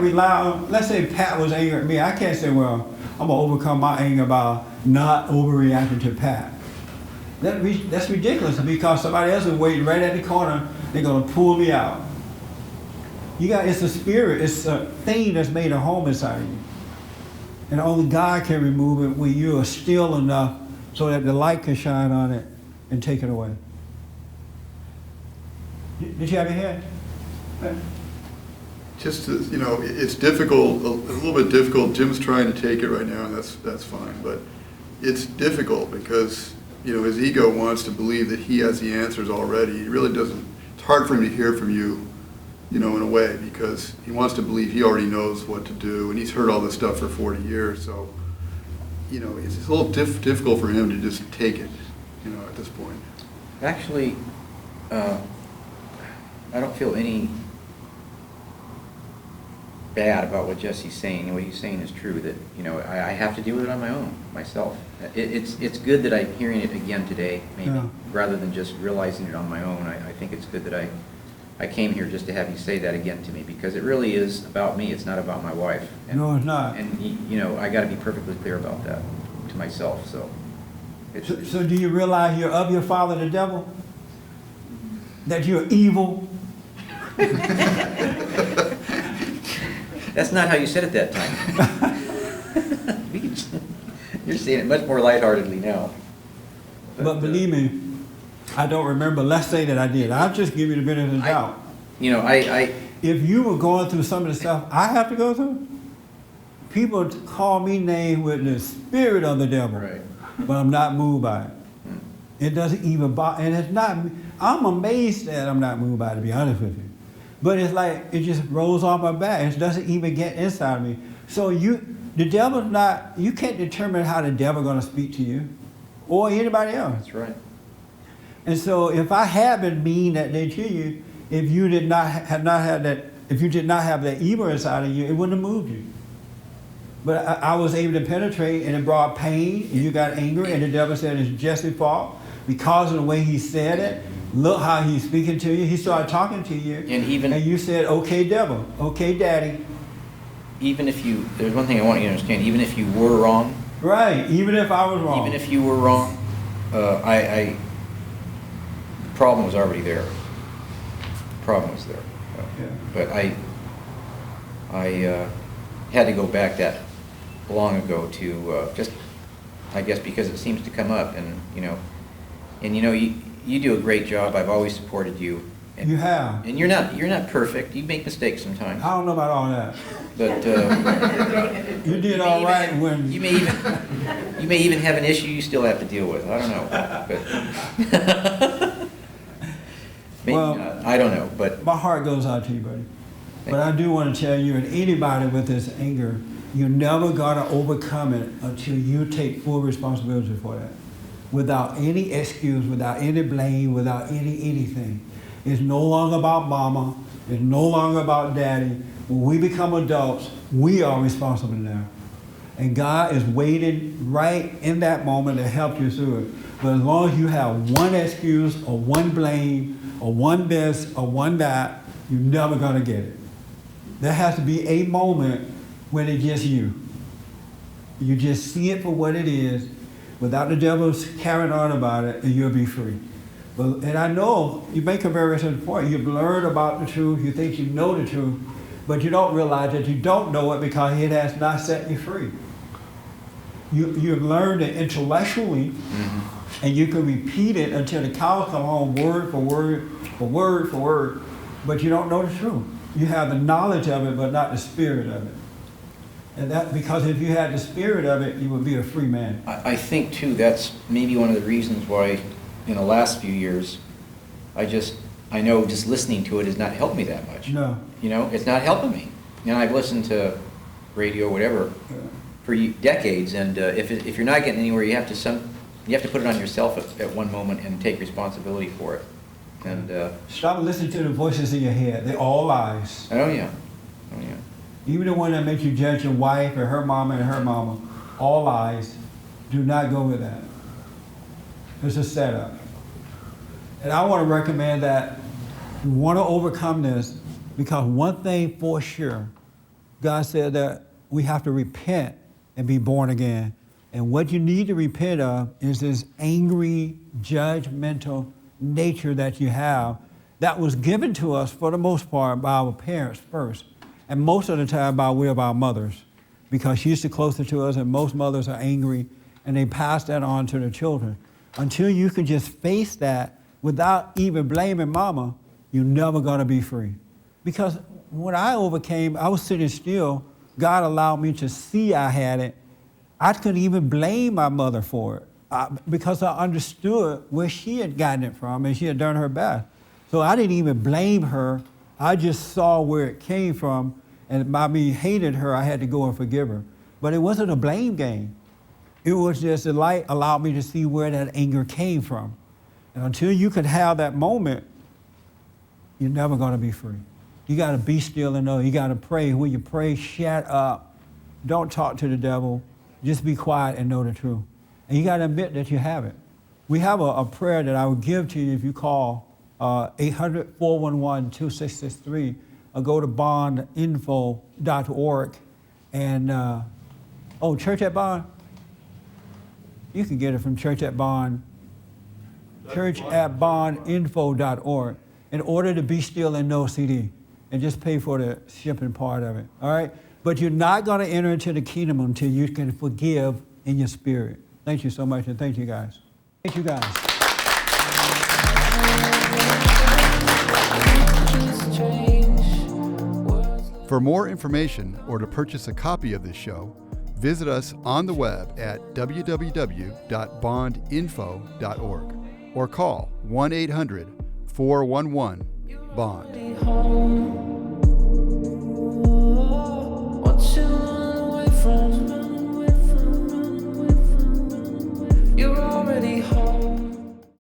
rely on, let's say Pat was angry at me. I can't say, well, I'm going to overcome my anger by not overreacting to Pat. That's ridiculous because somebody else is waiting right at the corner. They're going to pull me out. It's a spirit. It's a thing that's made a home inside of you. And only God can remove it when you are still enough so that the light can shine on it and take it away. Did you have your hand? Just to, it's difficult, a little bit difficult. Jim's trying to take it right now, and that's fine. But it's difficult because, his ego wants to believe that he has the answers already. He really doesn't. It's hard for him to hear from you, in a way, because he wants to believe he already knows what to do, and he's heard all this stuff for 40 years. So, it's a little difficult for him to just take it, at this point. Actually, I don't feel any bad about what Jesse's saying. What he's saying is true, that, I have to deal with it on my own, myself. It's good that I'm hearing it again today, maybe, rather than just realizing it on my own. I think it's good that I came here just to have you say that again to me, because it really is about me. It's not about my wife. And, No, it's not. And, I got to be perfectly clear about that to myself, so. So do you realize you're of your father, the devil? That you're evil? That's not how you said it that time. You're saying it much more lightheartedly now. But believe me, I don't remember. Let's say that I did. I'll just give you the benefit of the doubt. You know, If you were going through some of the stuff I have to go through, people call me names with the spirit of the devil, Right. but I'm not moved by it. It doesn't even bother, and it's not, I'm amazed that I'm not moved by it, to be honest with you. But it's like, it just rolls off my back. It doesn't even get inside of me. So the devil's not, you can't determine how the devil's gonna speak to you or anybody else. that's right. And so if I had been mean that day to you, if you did not have that evil inside of you, it wouldn't have moved you. But I was able to penetrate, and it brought pain, and you got angry, and the devil said it's Jesse's fault because of the way he said it. Look how he's speaking to you. He started talking to you, And you said, "Okay, devil. Okay, daddy." Even if there's one thing I want you to understand, even if you were wrong, Right. Even if I was wrong. even if you were wrong, the problem was already there. The problem was there. Yeah. But I had to go back that long ago to just, I guess, because it seems to come up, and you do a great job. I've always supported you. And, You have. And you're not perfect. You make mistakes sometimes. I don't know about all that. But You did all right when you may even have an issue you still have to deal with. I don't know. But maybe Well, not. I don't know. But my heart goes out to you, buddy. Thank But I do want to tell you, and anybody with this anger, you're never going to overcome it until you take full responsibility for that. Without any excuse, without any blame, without anything. It's no longer about mama. It's no longer about daddy. When we become adults, we are responsible now. And God is waiting right in that moment to help you through it. But as long as you have one excuse or one blame or one this or one that, you're never going to get it. There has to be a moment when it's just you. You just see it for what it is, without the devil's carrying on about it, and you'll be free. And I know you make a very interesting point. You've learned about the truth, you think you know the truth, but you don't realize that you don't know it because it has not set you free. You've learned it intellectually, and you can repeat it until the cows come home, word for word, for word for word, but you don't know the truth. You have the knowledge of it, but not the spirit of it. And that, because if you had the spirit of it, you would be a free man. I think too that's maybe one of the reasons why in the last few years I know just listening to it has not helped me that much. No. It's not helping me. I've listened to radio, whatever, for decades, and if you're not getting anywhere, you have to put it on yourself at one moment and take responsibility for it. And Stop listening to the voices in your head. They're all lies. oh yeah. Even the one that makes you judge your wife or her mama, all lies. Do not go with that. It's a setup. And I want to recommend that you want to overcome this, because one thing for sure, God said that we have to repent and be born again. And what you need to repent of is this angry, judgmental nature that you have that was given to us for the most part by our parents first. And most of the time by way of our mothers, because she's the closest to us, and most mothers are angry, and they pass that on to their children. Until you can just face that without even blaming mama, you're never gonna be free. Because when I overcame, I was sitting still, God allowed me to see I had it. I couldn't even blame my mother for it, because I understood where she had gotten it from, and she had done her best. So I didn't even blame her. I just saw where it came from, and by me hating her, I had to go and forgive her. But it wasn't a blame game. It was just the light allowed me to see where that anger came from. And until you can have that moment, you're never gonna be free. You gotta be still and know. You gotta pray. When you pray, shut up. Don't talk to the devil. Just be quiet and know the truth. And you gotta admit that you have it. We have a prayer that I would give to you if you call 800-411-2663, or go to bondinfo.org. And, Church at Bond? You can get it from Church at Bond, churchatbondinfo.org, in order to be still and know CD, and just pay for the shipping part of it, all right? But you're not gonna enter into the kingdom until you can forgive in your spirit. Thank you so much, and thank you guys. Thank you guys. For more information or to purchase a copy of this show, visit us on the web at www.bondinfo.org or call 1-800-411-BOND.